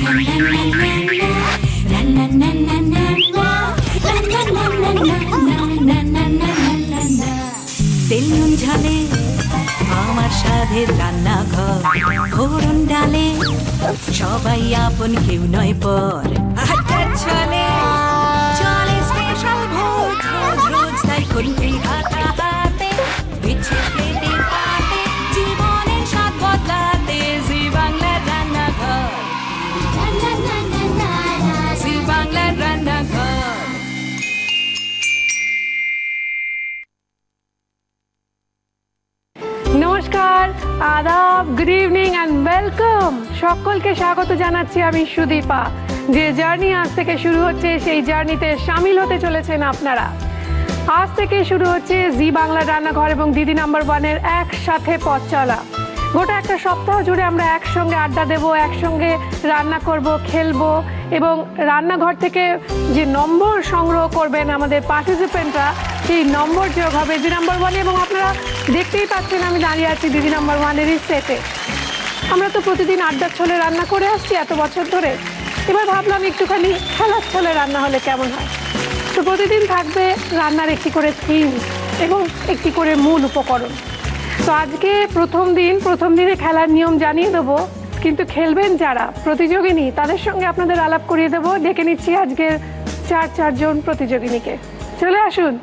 তেল নুন ঝালে আমার সাধের রান্নাঘর, ফোড়ন ডালে সবাই আপন, কেউ নয় পর। আড্ডার ছলে চলে স্পেশাল ভোজ, রোজ রোজ তাই খুন্তি হাতা হাতে, বিচ্ছে প্লেটে পাতে, জীবনের স্বাদ বদলাতে। জি বাংলার রান্নাঘর, জি বাংলার রান্নাঘর। নমস্কার, আদাব, গুড ইভিনিং অ্যান্ড ওয়েলকাম। সকলকে স্বাগত জানাচ্ছি আমি সুদীপা। যে জার্নি আজ থেকে শুরু হচ্ছে, সেই জার্নিতে সামিল হতে চলেছেন আপনারা। আজ থেকে শুরু হচ্ছে জি বাংলা রান্নাঘর এবং দিদি নাম্বার ওয়ানের একসাথে পথ চলা। গোটা একটা সপ্তাহ জুড়ে আমরা একসঙ্গে আড্ডা দেব, একসঙ্গে রান্না করব, খেলবো এবং রান্নাঘর থেকে যে নম্বর সংগ্রহ করবেন আমাদের পার্টিসিপেন্টরা, সেই নম্বর যোগ হবে দিদি নাম্বার ওয়ানে। এবং আপনারা দেখতেই পাচ্ছেন আমি দাঁড়িয়ে আছি দিদি নাম্বার ওয়ানেরই সেটে। আমরা তো প্রতিদিন আড্ডার ছলে রান্না করে আসছি এত বছর ধরে, এবার ভাবলাম একটুখানি খেলার ছলে রান্না হলে কেমন হয়। তো প্রতিদিন থাকবে রান্নার একটি করে থিম এবং একটি করে মূল উপকরণ। তো আজকে প্রথম দিনে খেলার নিয়ম জানিয়ে দেবো, কিন্তু খেলবেন যারা প্রতিযোগিনী তাদের সঙ্গে আপনাদের আলাপ করিয়ে দেবো। ডেকে নিচ্ছি আজকের চারজন প্রতিযোগিনীকে, চলে আসুন।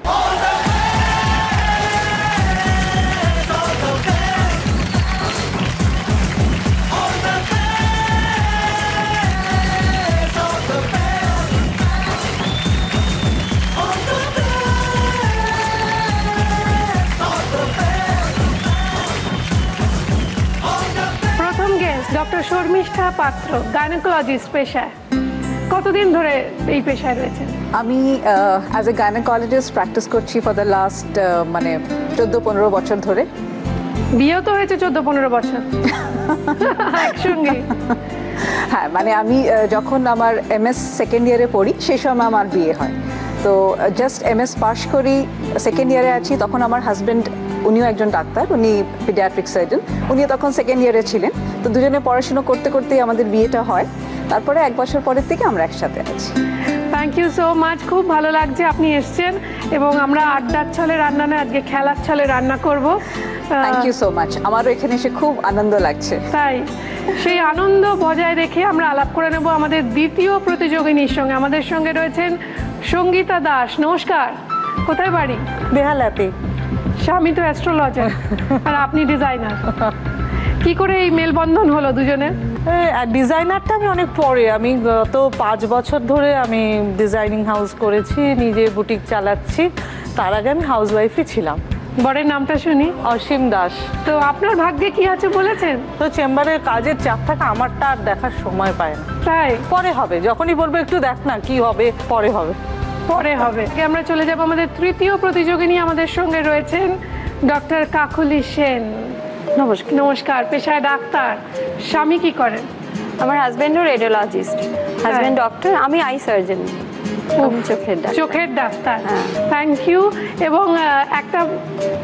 ডক্টর শর্মিষ্ঠা পাত্র, গাইনোকোলজিস্ট পেশায়। কতদিন ধরে এই পেশায় রয়েছেন? আমি অ্যাজ এ গাইনোকোলজিস্ট প্র্যাকটিস করছি ফর দ্য লাস্ট 14-15 বছর ধরে। বিয়েও তো হয়েছে 14-15 বছর একসঙ্গে। হ্যাঁ, মানে আমি যখন আমার MS সেকেন্ড ইয়ারে পড়ি সেই সময় আমার বিয়ে হয়। তো জাস্ট MS পাস করি, সেকেন্ড ইয়ারে আছি, তখন আমার হাজব্যান্ড, উনিও একজন ডাক্তার, উনি পিডিয়াট্রিক সার্জন, উনিও তখন সেকেন্ড ইয়ারে ছিলেন। তো দুজনে পড়াশুনো করতে করতেই আমাদের বিয়েটা হয়। তারপরে 1 বছর পরের থেকে আমরা একসাথে আছি। থ্যাংক ইউ সো মাচ, খুব ভালো লাগছে আপনি এসছেন এবং আমরা আড্ডার ছলে রান্না না, আজকে খেলার ছলে রান্না করব। থ্যাংক ইউ সো মাচ, আমারও এখানে এসে খুব আনন্দ লাগছে। তাই সেই আনন্দ বজায় রেখে আমরা আলাপ করে নেব আমাদের দ্বিতীয় প্রতিযোগিনীর সঙ্গে। আমাদের সঙ্গে রয়েছেন সঙ্গীতা দাস। নমস্কার, কোথায় বাড়ি? বেহালাতে। স্বামী তো অ্যাস্ট্রোলজার আর আপনি ডিজাইনার। কি করে এই মেলবন্ধন হলো দুজনের? ডিজাইনারটা আমি অনেক পরে, আমি গত 5 বছর ধরে আমি ডিজাইনিং হাউস করেছি, নিজে বুটিক চালাচ্ছি। তার আগে আমি হাউস ওয়াইফই ছিলাম। বরের নামটা শুনি। অসীম দাস। তো আপনার ভাগ্যে কি আছে বলেছেন? তো চেম্বারে কাজের চাপ থাকে, আমারটা আর দেখার সময় পায় না। তাই পরে হবে, যখনই বলবো একটু দেখ না, কি হবে পরে হবে। পরে হবে। আমরা চলে যাব আমাদের তৃতীয় প্রতিযোগিনী। আমাদের সঙ্গে রয়েছেন ডক্টর কাকুলি সেন। নমস্কার। নমস্কার, পেশায় ডাক্তার। স্বামী কি করেন? আমার হাজব্যান্ডও রেডিওলজিস্ট, হাজব্যান্ড ডক্টর, আমি আই সার্জন, চোখের ডাক্তার। Thank you. এবং একটা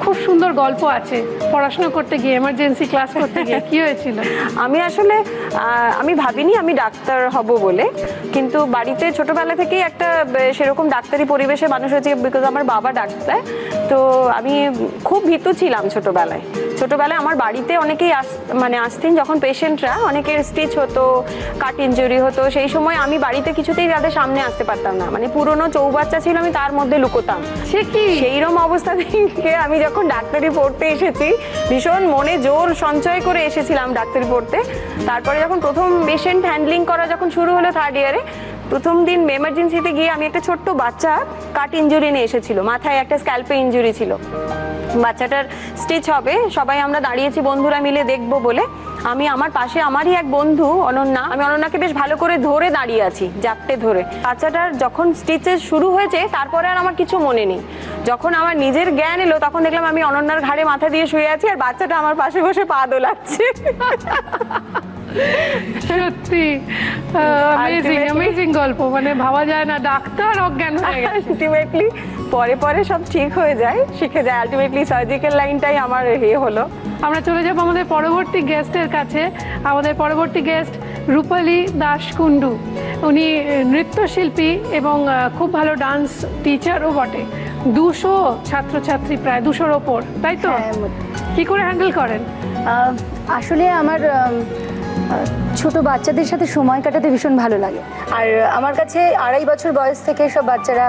খুব সুন্দর গল্প আছে, পড়াশোনা করতে গিয়ে, এমার্জেন্সি ক্লাস করতে গিয়ে কি হয়েছিল? আমি ভাবিনি আমি ডাক্তার হব বলে, কিন্তু বাড়িতে ছোটবেলা থেকেই একটা সেরকম ডাক্তারি পরিবেশে মানুষ হয়েছে, বিকজ আমার বাবা ডাক্তার। তো আমি খুব ভীতু ছিলাম ছোটবেলায়। আমার বাড়িতে অনেকেই আসতেন যখন পেশেন্টরা, অনেকের স্টিচ হতো, কাট ইনজুরি হতো, সেই সময় আমি বাড়িতে কিছুতেই তাদের সামনে আসতে পারতাম না। মানে পুরনো চৌবাচ্চা ছিল, আমি তার মধ্যে লুকোতাম। সে কি? সেইরকম অবস্থা থেকে আমি যখন ডাক্তারি পড়তে এসেছি, ভীষণ মনে জোর সঞ্চয় করে এসেছিলাম ডাক্তারি পড়তে। তারপরে যখন প্রথম পেশেন্ট হ্যান্ডলিং করা যখন শুরু হলো 3rd ইয়ারে, প্রথম দিন এমার্জেন্সিতে গিয়ে আমি একটা ছোট্ট বাচ্চা কাট ইনজুরি নিয়ে এসেছিল, মাথায় একটা স্ক্যাল্পে ইনজুরি ছিল। বাচ্চাটার স্টিচ হবে, সবাই আমরা দাঁড়িয়েছি বন্ধুরা মিলে দেখবো বলে। আমি আমার পাশে আমারই এক বন্ধু অনন্যা, আমি অনন্যাকে বেশ ভালো করে ধরে দাঁড়িয়ে আছি, জাপটে ধরে। বাচ্চাটার যখন স্টিচেস শুরু হয়েছে তারপরে আর আমার কিছু মনে নেই। যখন আমার নিজের জ্ঞান এলো তখন দেখলাম আমি অনন্যার ঘাড়ে মাথা দিয়ে শুয়ে আছি আর বাচ্চাটা আমার পাশে বসে পা দোলাচ্ছে। সত্যি অ্যামেজিং গল্প, মানে ভাবা যায় না ডাক্তার অজ্ঞান হয়ে গেছে। আলটিমেটলি পরে সব ঠিক হয়ে যায়, শিখে যায়। আলটিমেটলি সার্জিক্যাল লাইনটাই আমার হলো। আমরা চলে যাব আমাদের পরবর্তী গেস্টের কাছে। আমাদের পরবর্তী গেস্ট রূপালী দাস কুন্ডু। উনি নৃত্যশিল্পী এবং খুব ভালো ডান্স টিচারও বটে। 200 ছাত্রছাত্রী, প্রায় 200-র ওপর, তাই তো? কি করে হ্যান্ডেল করেন? আসলে আমার ছোট বাচ্চাদের সাথে সময় কাটাতে ভীষণ ভালো লাগে। আর আমার কাছে 2.5 বছর বয়স থেকে সব বাচ্চারা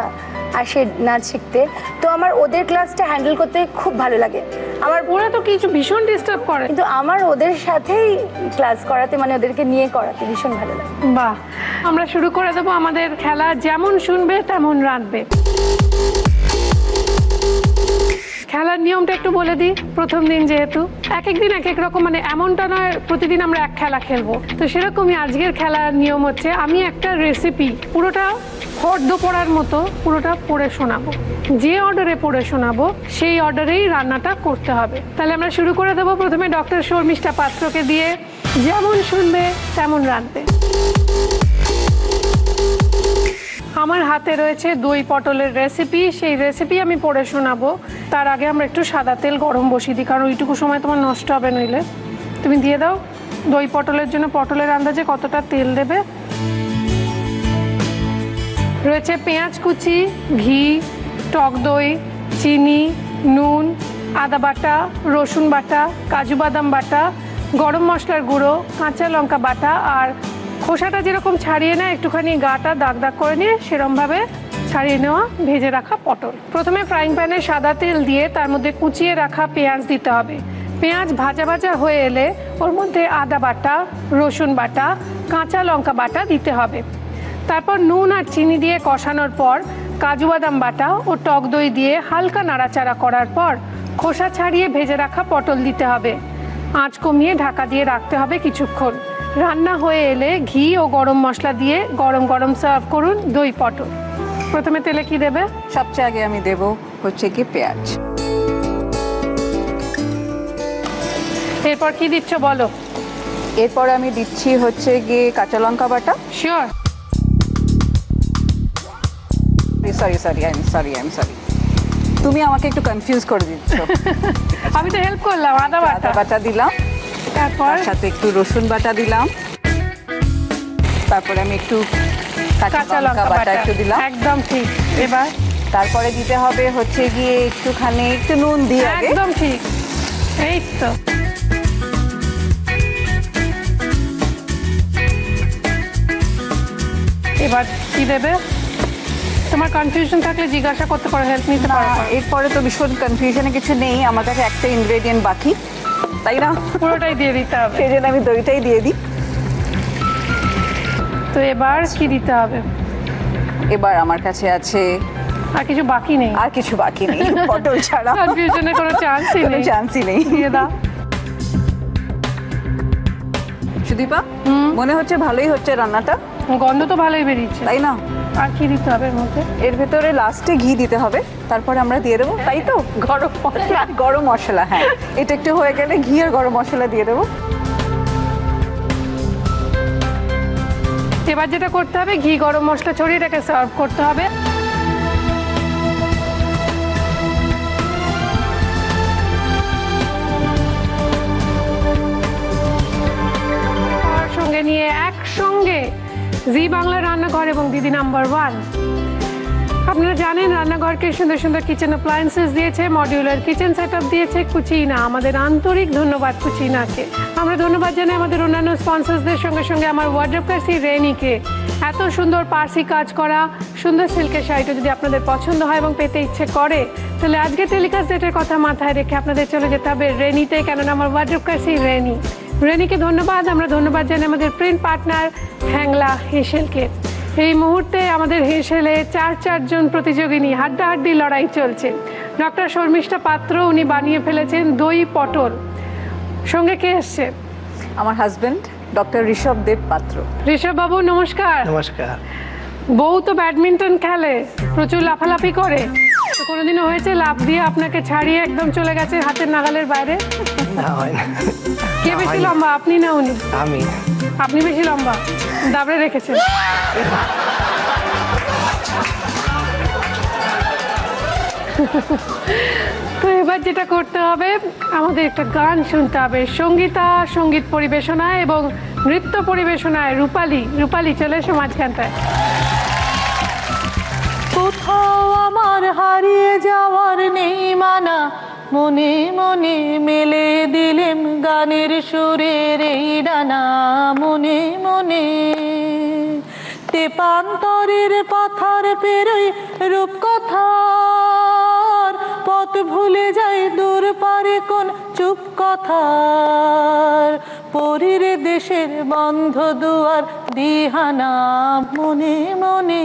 আসে নাচ শিখতে, তো আমার ওদের ক্লাসটা হ্যান্ডেল করতে খুব ভালো লাগে। ওরা তো কিছু ভীষণ ডিস্টার্ব করে, কিন্তু আমার ওদের সাথেই ক্লাস করাতে, মানে ওদেরকে নিয়ে করাতে ভীষণ ভালো লাগে। বাহ, আমরা শুরু করে দেবো আমাদের খেলা। যেমন শুনবে তেমন রাঁধবে। খেলার নিয়মটা একটু বলে দিই। প্রথম দিন যেহেতু এক এক দিন এক এক রকম, মানে এমনটা নয় প্রতিদিন আমরা এক খেলা খেলবো, তো সেরকমই আজকের খেলার নিয়ম হচ্ছে আমি একটা রেসিপি পুরোটা ফর্দ পড়ার মতো পুরোটা পড়ে শোনাবো। যে অর্ডারে পড়ে শোনাবো সেই অর্ডারেই রান্নাটা করতে হবে। তাহলে আমরা শুরু করে দেবো প্রথমে ডক্টর শর্মিষ্ঠা পাত্রকে দিয়ে। যেমন শুনবে তেমন রাঁধবে। আমার হাতে রয়েছে দই পটলের রেসিপি, সেই রেসিপি আমি পড়ে শোনাবো। তার আগে আমরা একটু সাদা তেল গরম বসিয়ে দিই, কারণ ওইটুকু সময় তোমার নষ্ট হবে নইলে। তুমি দিয়ে দাও দই পটলের জন্য পটলের আন্দাজে কতটা তেল দেবে। রয়েছে পেঁয়াজ কুচি, ঘি, টক দই, চিনি, নুন, আদা বাটা, রসুন বাটা, কাজু বাদাম বাটা, গরম মশলার গুঁড়ো, কাঁচা লঙ্কা বাটা, আর খোসাটা যেরকম ছাড়িয়ে নেয় একটুখানি গাটা দাগ দাগ করে নিয়ে সেরমভাবে ছাড়িয়ে নেওয়া ভেজে রাখা পটল। প্রথমে ফ্রাইং প্যানে সাদা তেল দিয়ে তার মধ্যে কুচিয়ে রাখা পেঁয়াজ দিতে হবে। পেঁয়াজ ভাজা ভাজা হয়ে এলে ওর মধ্যে আদা বাটা, রসুন বাটা, কাঁচা লঙ্কা বাটা দিতে হবে। তারপর নুন আর চিনি দিয়ে কষানোর পর কাজু বাদাম বাটা ও টক দই দিয়ে হালকা নাড়াচাড়া করার পর খোসা ছাড়িয়ে ভেজে রাখা পটল দিতে হবে। আঁচ কমিয়ে ঢাকা দিয়ে রাখতে হবে কিছুক্ষণ। রান্না হয়ে এলে ঘি ও গরম মশলা দিয়ে গরম গরম সার্ভ করুন দই পটল। প্রথমে তেলে কি দেবে? সবচেয়ে আগে আমি দেব হচ্ছে কি পেঁয়াজ। এরপর কি দিচ্ছ বলো? এরপর আমি দিচ্ছি হচ্ছে গিয়ে কাঁচা লঙ্কা বাটা। শিওর? সরি, তুমি আমাকে একটু কনফিউজ করে দিচ্ছ। আমি তো হেল্প করলাম। আদা বাটা দিলাম, তারপর তার সাথে একটু রসুন বাটা দিলাম, তারপরে আমি একটু কাঁচা লঙ্কা বাটা একটু দিলাম। একদম ঠিক। এবার তারপরে দিতে হবে হচ্ছে গিয়ে একটুখানি একটু নুন দিয়ে আগে। একদম ঠিক, এই তো। এবার কি দেবে? তোমার কনফিউশন থাকলে জিজ্ঞাসা করতে পারো, হেল্প নিতে পারো। এরপরে তো ভীষণ কনফিউশনে কিছু নেই, আমার কাছে একটা ইনগ্রেডিয়েন্ট বাকি, তাই না? পুরোটাই দিয়ে দিতে হবে। সেই জন্য আমি দইটাই দিয়ে দিই। তো এবার কি দিতে হবে? এবার আমার কাছে আছে আর কিছু বাকি নেই? আর কিছু বাকি নেই, পটল ছাড়া। কনফিউশনের কোনো চান্সই নেই। চান্সই নেই। দিয়ে দাও। সুদীপা, মনে হচ্ছে ভালোই হচ্ছে রান্নাটা। গন্ধ তো ভালোই বেরিয়েছে, তাই না? আর কি দিতে হবে এর মধ্যে? এর ভেতরে লাস্টে ঘি দিতে হবে, তারপরে আমরা দিয়ে দেবো, তাই তো? গরম মশলা, হ্যাঁ, এটা একটু হয়ে গেলে ঘি আর গরম মশলা দিয়ে দেবো। এবার যেটা করতে হবে, ঘি গরম মশলা ছড়িয়ে এটাকে সার্ভ করতে হবে। আর সঙ্গে নিয়ে একসঙ্গে জি বাংলা রান্নাঘর এবং দিদি নাম্বার 1। আপনারা জানেন রান্নাঘরকে সুন্দর সুন্দর কিচেন অ্যাপ্লায়েন্সেস দিয়েছে, মডিউলার কিচেন সেটআপ দিয়েছে কুচিনা। আমাদের আন্তরিক ধন্যবাদ কুচিনাকে। আমরা ধন্যবাদ জানাই আমাদের অন্যান্য স্পন্সরসদের সঙ্গে সঙ্গে আমার ওয়ার্ড্রোব কার্সি রেনিকে। এত সুন্দর পার্সি কাজ করা সুন্দর সিল্কের শাড়িটা যদি আপনাদের পছন্দ হয় এবং পেতে ইচ্ছে করে, তাহলে আজকে টেলিকাস্ট ডেটের কথা মাথায় রেখে আপনাদের চলে যেতে হবে রেনিতে, কেননা আমার ওয়ার্ড্রোব কার্সি রেনিকে ধন্যবাদ। আমরা ধন্যবাদ জানাই আমাদের প্রিন্ট পার্টনার হ্যাংলা হেসেলকে। এই মুহূর্তে আমাদের হেসেলে 4 জন প্রতিযোগিনী হাড্ডাহাড্ডি লড়াই চলছে। ডক্টর শর্মিষ্ঠা পাত্র, উনি বানিয়ে ফেলেছেন দই পটল। সঙ্গে কে এসছে? আমার হাজবেন্ড ডক্টর ঋষভ দেব পাত্র। ঋষভ বাবু নমস্কার। নমস্কার। বউ তো ব্যাডমিন্টন খেলে, প্রচুর লাফালাফি করে, তো কোনোদিনও হয়েছে লাফ দিয়ে আপনাকে ছাড়িয়ে একদম চলে গেছে হাতের নাগালের বাইরে? না, হয় না। কে বেশি লম্বা, আপনি না উনি? আমি। আপনি বেশি লম্বা, দাবড়ে রেখেছেন। তো এবার যেটা করতে হবে, আমাদের একটা গান শুনতে হবে। সঙ্গীতা সঙ্গীত পরিবেশনায় এবং নৃত্য পরিবেশনায় রূপালী চলে এসো মাঝখানটায়। কোথাও আমার হারিয়ে যাওয়ার নেই মানা, মনে মনে মেলে দিলেম গানের সুরের এই ডানা, মনে মনে তেপান্তরের পাথার পেরোই রূপকথার পথ ভুলে যাই দূর পারে কোন চুপ কথার, পরীর দেশের বন্ধ দুয়ার দিহানা, মনে মনে।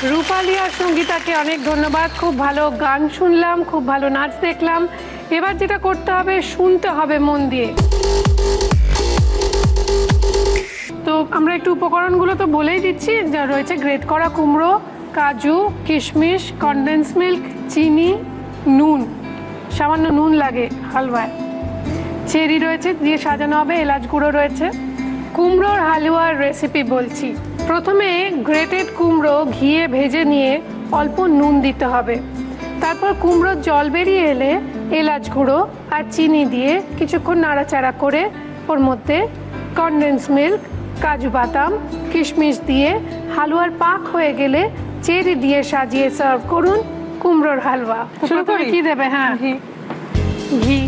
রূপালী আর সঙ্গীতাকে অনেক ধন্যবাদ। খুব ভালো গান শুনলাম, খুব ভালো নাচ দেখলাম। এবার যেটা করতে হবে, শুনতে হবে মন দিয়ে। তো আমরা একটু উপকরণগুলো তো বলেই দিচ্ছি, যা রয়েছে গ্রেট করা কুমড়ো, কাজু, কিশমিশ, কনডেন্স মিল্ক, চিনি, নুন, সামান্য নুন লাগে হালুয়ায়, চেরি রয়েছে দিয়ে সাজানো হবে, এলাচ গুঁড়ো রয়েছে। কুমড়োর হালুয়ার রেসিপি বলছি। প্রথমে গ্রেটেড কুমড়ো ঘিয়ে ভেজে নিয়ে অল্প নুন দিতে হবে। তারপর কুমড়োর জল বেরিয়ে এলে এলাচ গুঁড়ো আর চিনি দিয়ে কিছুক্ষণ নাড়াচাড়া করে ওর মধ্যে কনডেন্স মিল্ক, কাজু বাদাম, কিশমিশ দিয়ে হালুয়ার পাক হয়ে গেলে চেরি দিয়ে সাজিয়ে সার্ভ করুন কুমড়োর হালুয়া। শুরু করে কি দেবে? হ্যাঁ, ঘি।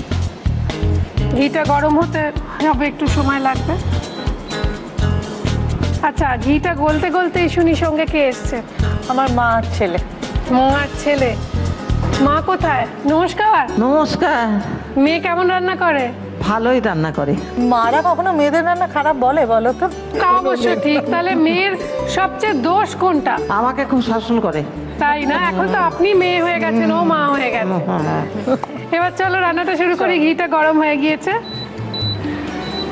ঘিটা গরম হতে হবে, একটু সময় লাগবে। আচ্ছা, ঘিটা গলতে গলতেই শুনি সঙ্গে কে এসছে? আমার মা আর ছেলে। মা আর ছেলে। মা কোথায়? নমস্কার। নমস্কার। মেয়ে কেমন রান্না করে? ভালোই রান্না করে। মারা কখনো মেয়েদের রান্না খারাপ বলে বলো তো? তা অবশ্য ঠিক। তাহলে মেয়ের সবচেয়ে দোষ কোনটা? আমাকে খুব শাসন করে। তাই না? এখন তো আপনি মেয়ে হয়ে গেছেন, ও মা হয়ে গেছে। এবার চলো রান্নাটা শুরু করি। ঘিটা গরম হয়ে গিয়েছে।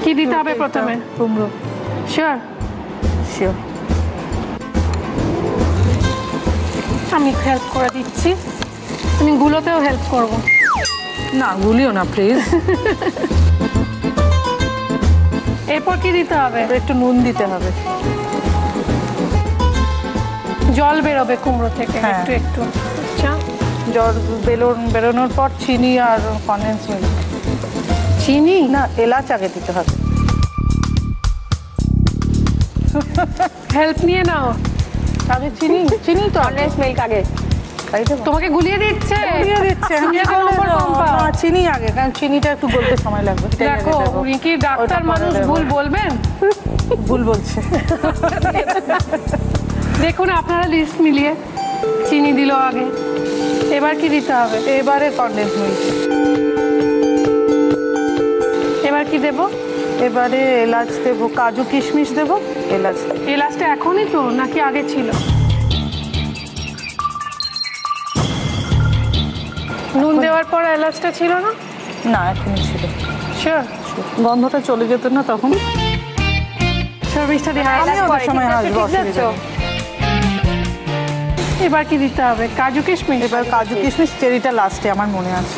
কি দিতে হবে প্রথমে? কুমড়ো। শিওর? শিওর। আমি হেল্প করে দিচ্ছি, আমি গুলোতেও হেল্প করব। না গুলিও না প্লিজ। এরপর কি দিতে হবে? একটু নুন দিতে হবে। জল বেরোবে কুমড়ো থেকে হ্যাঁ। একটু একটু। আচ্ছা, জল বেরোনোর পর চিনি আর কনডেন্স মিল্ক। চিনি না, এলাচ আগে দিতে হবে। হেল্প নিয়ে নাও। আগে চিনি, চিনি তো কনডেন্স মিল্ক আগে। তাই দেবো? তোমাকে গুলিয়ে দিচ্ছে। গুলিয়ে দিচ্ছে। তুমি এখন নম্বর কম পাও। না, চিনি আগে, কারণ চিনিটা একটু গলতে সময় লাগবে। এটাই আগে দেখো দেবো। উনি কি ডাক্তার ওটা পরে মানুষ, দেবো। ভুল বলবেন? ভুল বলছে। দেখুন আপনারা লিস্ট মিলিয়ে। চিনি দিল আগে, এবার কি দিতে হবে? এবারে কনডেন্স মিল্ক। এবার কি দেব? এবারে এলাচ দেবো, কাজু কিশমিশ দেবো, এলাচ দেবো। এলাচটা এখনই তো নাকি আগে ছিল? নুন দেওয়ার পর এলাচটা ছিল না? না, এখনই ছিল। শিওর? গন্ধটা চলে যেত না তখন? শর্মিষ্ঠা দি আমি হাই। ওদের সময় হাসবো, অসুবিধা নেই। এবার কি দিতে হবে? কাজু কিশমিশ। এবার কাজু কিশমিশ, চেরিটা লাস্টে আমার মনে আছে।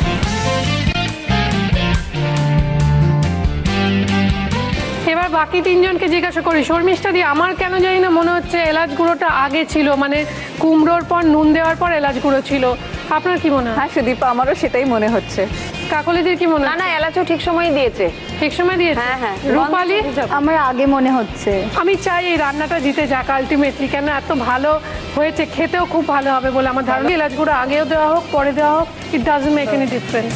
এবার বাকি তিনজনকে জিজ্ঞাসা করি। শর্মিষ্ঠা দি, আমার কেন জানি না মনে হচ্ছে এলাচ গুঁড়োটা আগে ছিল, মানে কুমড়োর পর নুন দেওয়ার পর এলাচ গুঁড়ো ছিল। আপনার কি মনে হয়? হ্যাঁ সুদীপা, আমারও সেটাই মনে হচ্ছে। কাকলিদির কি মনে না হয়? না, এলাচও ঠিক সময় দিয়েছে। ঠিক সময় দিয়েছে? হ্যাঁ, হ্যাঁ। রূপালী? আমার আগে মনে হচ্ছে। আমি চাই এই রান্নাটা জিতে যাক আলটিমেটলি, কেন এত ভালো হয়েছে, খেতেও খুব ভালো হবে বলে আমার ধারণা। এলাচ গুঁড়ো আগেও দেওয়া হোক পরে দেওয়া হোক, it doesn't make any difference.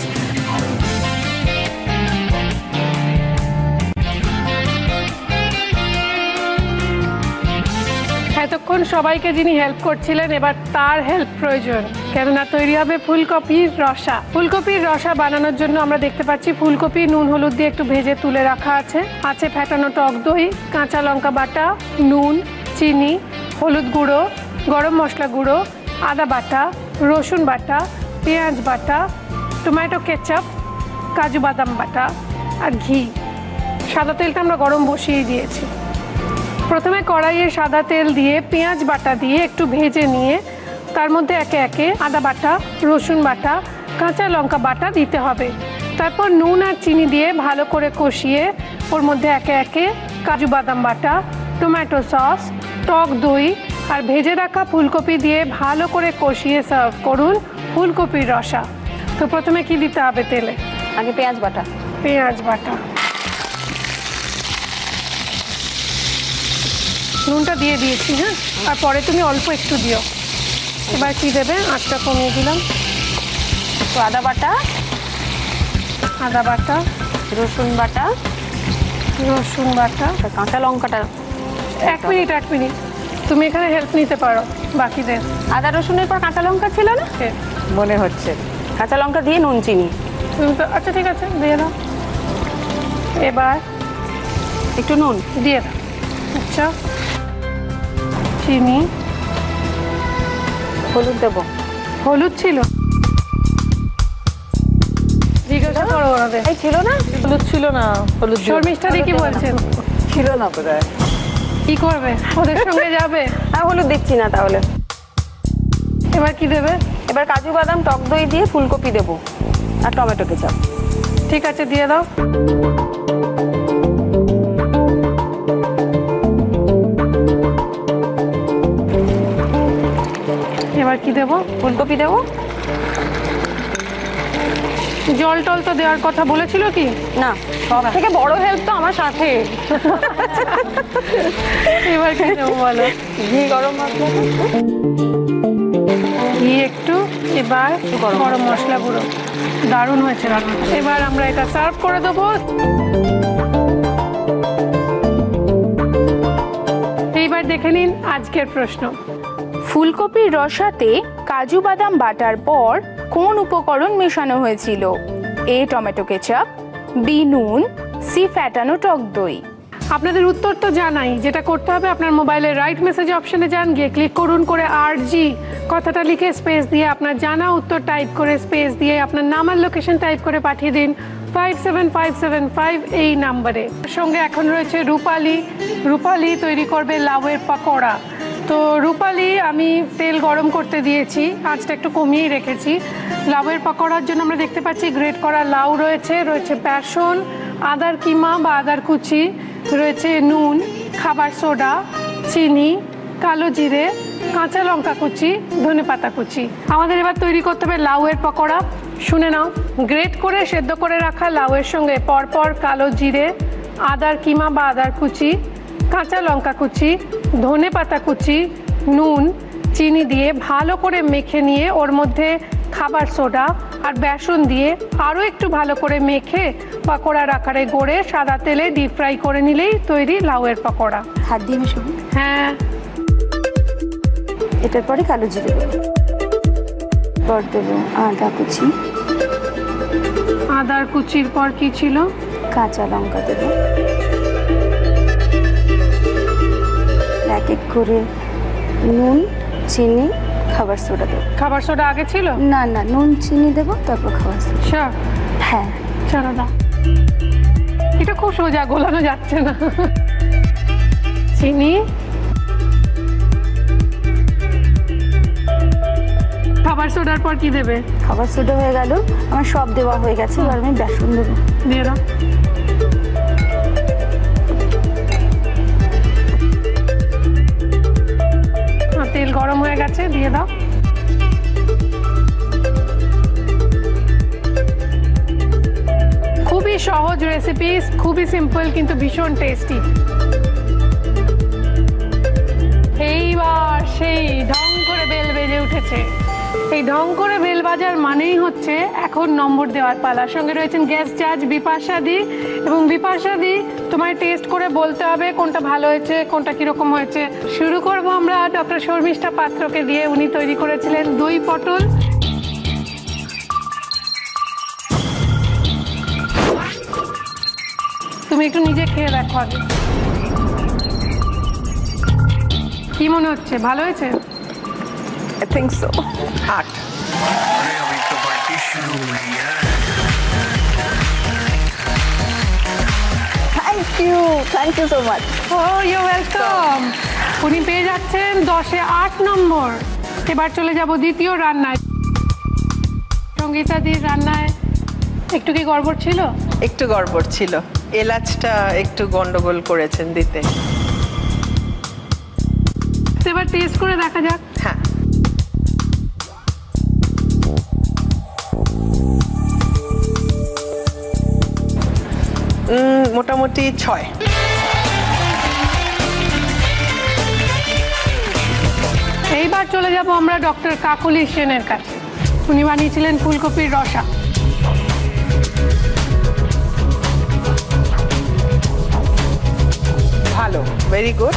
এতক্ষণ সবাইকে যিনি হেল্প করছিলেন, এবার তার হেল্প প্রয়োজন, কেননা তৈরি হবে ফুলকপির রসা। ফুলকপির রসা বানানোর জন্য আমরা দেখতে পাচ্ছি ফুলকপি নুন হলুদ দিয়ে একটু ভেজে তুলে রাখা আছে। আছে ফেটানো টক দই, কাঁচা লঙ্কা বাটা, নুন, চিনি, হলুদ গুঁড়ো, গরম মশলা গুঁড়ো, আদা বাটা, রসুন বাটা, পেঁয়াজ বাটা, টমেটো কেচাপ, কাজু বাদাম বাটা আর ঘি। সাদা তেলটা আমরা গরম বসিয়ে দিয়েছি। প্রথমে কড়াইয়ে সাদা তেল দিয়ে পেঁয়াজ বাটা দিয়ে একটু ভেজে নিয়ে তার মধ্যে একে একে আদা বাটা, রসুন বাটা, কাঁচা লঙ্কা বাটা দিতে হবে। তারপর নুন আর চিনি দিয়ে ভালো করে কষিয়ে ওর মধ্যে একে একে কাজু বাদাম বাটা, টমেটো সস, টক দই, আর ভেজে রাখা ফুলকপি দিয়ে ভালো করে কষিয়ে সার্ভ করুন ফুলকপির রসা। তো প্রথমে কি দিতে হবে তেলে? আগে পেঁয়াজ বাটা। পেঁয়াজ বাটা, নুনটা দিয়ে দিয়েছি। হ্যাঁ, আর পরে তুমি অল্প একটু দিও। এবার কি দেবে? আঁচটা কমিয়ে দিলাম। তো আদা বাটা, আদা বাটা, রসুন বাটা, রসুন বাটা, কাঁচা লঙ্কাটা। এক মিনিট তুমি এখানে হেল্প নিতে পারো বাকিদের। আদা রসুনের পর কাঁচা লঙ্কা ছিল না? মনে হচ্ছে কাঁচা লঙ্কা দিয়ে নুন চিনি। তুমি তো আচ্ছা ঠিক আছে দিয়ে দাও। এবার একটু নুন দিয়ে দাও। আচ্ছা, চিনি, হলুদ দেবো। হলুদ ছিল? জিজ্ঞাসা করো ওনাদের। এই ছিল না? হলুদ ছিল না, হলুদ দিও। শর্মিষ্ঠা দি কি বলছেন? ছিল না বোধহয়। কি করবে? ওদের সঙ্গে যাবে? আর হলুদ দিচ্ছি না তাহলে। এবার কি দেবে? এবার কাজু বাদাম টক দই দিয়ে ফুলকপি দেবো আর টমেটো কেচাপ। ঠিক আছে দিয়ে দাও। এবার কি দেবো? ফুলকপি দেবো। জল টল তো দেওয়ার কথা বলেছিল কি? না, সব থেকে বড় হেল্প তো আমার সাথে। এবার কি দেবো বলো? ঘি, গরম মশলা, ঘি একটু, এবার গরম মশলা গুঁড়ো। দারুণ হয়েছে রান্নাটা। এবার আমরা এটা সার্ভ করে দেবো। এইবার দেখে নিন আজকের প্রশ্ন। ফুলকপির রসাতে কাজু বাদাম বাটার পর কোন উপকরণ মেশানো হয়েছিল? এ টমেটো কেচাপ, বি নুন, সি ফ্যাটানো টক দই। আপনাদের উত্তর তো জানাই। যেটা করতে হবে, আপনার মোবাইলের রাইট মেসেজ অপশনে যান, গিয়ে ক্লিক করুন, করে আরজি কথাটা লিখে স্পেস দিয়ে আপনার জানা উত্তর টাইপ করে স্পেস দিয়ে আপনার নাম আর লোকেশন টাইপ করে পাঠিয়ে দিন 57575 এই নাম্বারে। সঙ্গে এখন রয়েছে রূপালী। রূপালী তৈরি করবে লাউয়ের পাকোড়া। তো রূপালী আমি তেল গরম করতে দিয়েছি, আঁচটা একটু কমিয়েই রেখেছি। লাউয়ের পাকোড়ার জন্য আমরা দেখতে পাচ্ছি গ্রেট করা লাউ রয়েছে, রয়েছে বেসন, আদার কিমা বা আদার কুচি, রয়েছে নুন, খাবার সোডা, চিনি, কালো জিরে, কাঁচা লঙ্কা কুচি, ধনেপাতা কুচি। আমাদের এবার তৈরি করতে হবে লাউয়ের পকোড়া। শুনে নাও। গ্রেট করে সেদ্ধ করে রাখা লাউয়ের সঙ্গে পরপর কালো জিরে, আদার কিমা বা আদার কুচি, কাঁচা লঙ্কা কুচি, ধনেপাতা কুচি, নুন, চিনি দিয়ে ভালো করে মেখে নিয়ে ওর মধ্যে খাবার সোডা আর বেসন দিয়ে আরও একটু ভালো করে মেখে পকোড়ার আকারে গড়ে সাদা তেলে ডিপ ফ্রাই করে নিলেই তৈরি লাউয়ের পকোড়া। হাত দিয়ে মেশাবো। হ্যাঁ, এটার পরে কালো জিরে দেবো, পর দেবো আদা কুচি, আদার কুচির পর কি ছিল? কাঁচা লঙ্কা দেবো, এক এক করে নুন, চিনি, খাবার সোডা দেবো। খাবার সোডা আগে ছিল? না না, নুন চিনি দেবো, তারপর খাবার সোডা। স্যার, হ্যাঁ, চলো দাও। এটা খুব সোজা, গোলানো যাচ্ছে না। চিনি, খাবার সোডার পর কি দেবে? খাবার সোডা হয়ে গেল, আমার সব দেওয়া হয়ে গেছে। এবার আমি বেসন দেবো। দিয়ে দাও। তেল গরম হয়ে গেছে, দিয়ে দাও। খুবই সহজ রেসিপি, খুবই সিম্পল কিন্তু ভীষণ টেস্টি। এইবার সেই ঢং করে বেল বেজে উঠেছে। এই ঢং করে বেল বাজার মানেই হচ্ছে এখন নম্বর দেওয়ার পালা। সঙ্গে রয়েছেন গেস্ট জাজ বিপাশা দি। এবং বিপাশা দি, তোমায় টেস্ট করে বলতে হবে কোনটা ভালো হয়েছে, কোনটা কিরকম হয়েছে। শুরু করবো আমরা ডক্টর শর্মিষ্ঠা পাত্রকে দিয়ে। উনি তৈরি করেছিলেন দই পটল। তুমি একটু নিজে খেয়ে দেখো আগে, কি মনে হচ্ছে? ভালো হয়েছে? I think so. 8. Thank you so much. Oh, you're welcome. উনি পেয়ে যাচ্ছেন 10-এ 8 নম্বর। এবার চলে যাব দ্বিতীয় রান্নায়। সঙ্গীতাদির রান্নায় একটু কি গড়বড় ছিল? একটু গড়বড় ছিল, এলাচটা একটু গন্ডগোল করেছেন দিতে। তো এবার টেস্ট করে দেখা যাক। হ্যাঁ, মোটামুটি 6। এইবার চলে যাব আমরা ডক্টর কাকলি সেনের কাছে। উনি বানিয়েছিলেন ফুলকপির রসা। ভালো, ভেরি গুড,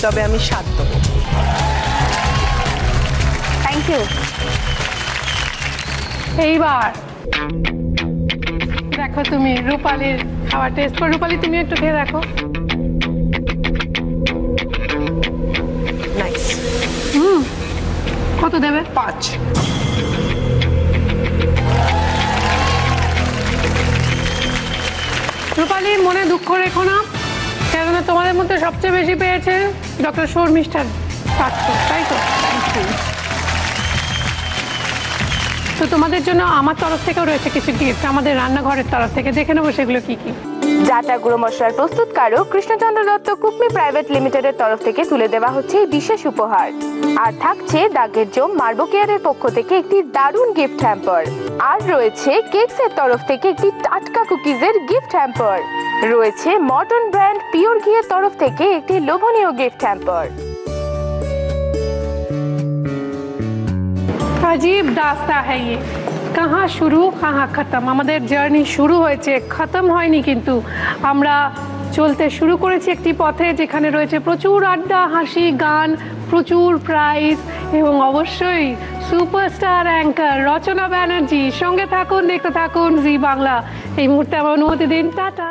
তবে আমি 7 দেবো। Thank you. এইবার দেখো তুমি রূপালীর খাবার টেস্ট করো। রূপালী তুমি একটু খেয়ে দেখো। নাইস। কত দেবে? 5। রূপালী মনে দুঃখ রেখো না, কেননা তোমাদের মধ্যে সবচেয়ে বেশি পেয়েছে ডক্টর শর্মিষ্ঠা পাত্র, তাই তো? তো তোমাদের জন্য আমার তরফ থেকেও রয়েছে কিছু গিফট, আমাদের রান্নাঘরের তরফ থেকে। দেখে নেবো সেগুলো কি কি। জাটা গুঁড়ো মশলার প্রস্তুতকারক কৃষ্ণচন্দ্র দত্ত কুকমি প্রাইভেট লিমিটেডের তরফ থেকে তুলে দেওয়া হচ্ছে এই বিশেষ উপহার। আর থাকছে দাগের জম মার্বো কেয়ারের পক্ষ থেকে একটি দারুণ গিফট হ্যাম্পার। আর রয়েছে কেকসের তরফ থেকে একটি টাটকা কুকিজের গিফট হ্যাম্পার। রয়েছে মর্টন ব্র্যান্ড পিওর ঘিয়ের তরফ থেকে একটি লোভনীয় গিফট হ্যাম্পার। अजीब दास्ता है ये, कहाँ शुरू कहाँ खत्म। আমাদের জার্নি শুরু হয়েছে, খতম হয়নি, কিন্তু আমরা চলতে শুরু করেছি একটি পথে যেখানে রয়েছে প্রচুর আড্ডা, হাসি, গান, প্রচুর প্রাইজ এবং অবশ্যই সুপারস্টার অ্যাঙ্কার রচনা ব্যানার্জি। সঙ্গে থাকুন, দেখতে থাকুন জি বাংলা। এই মুহূর্তে আমার অনুমতি দিন, টাটা।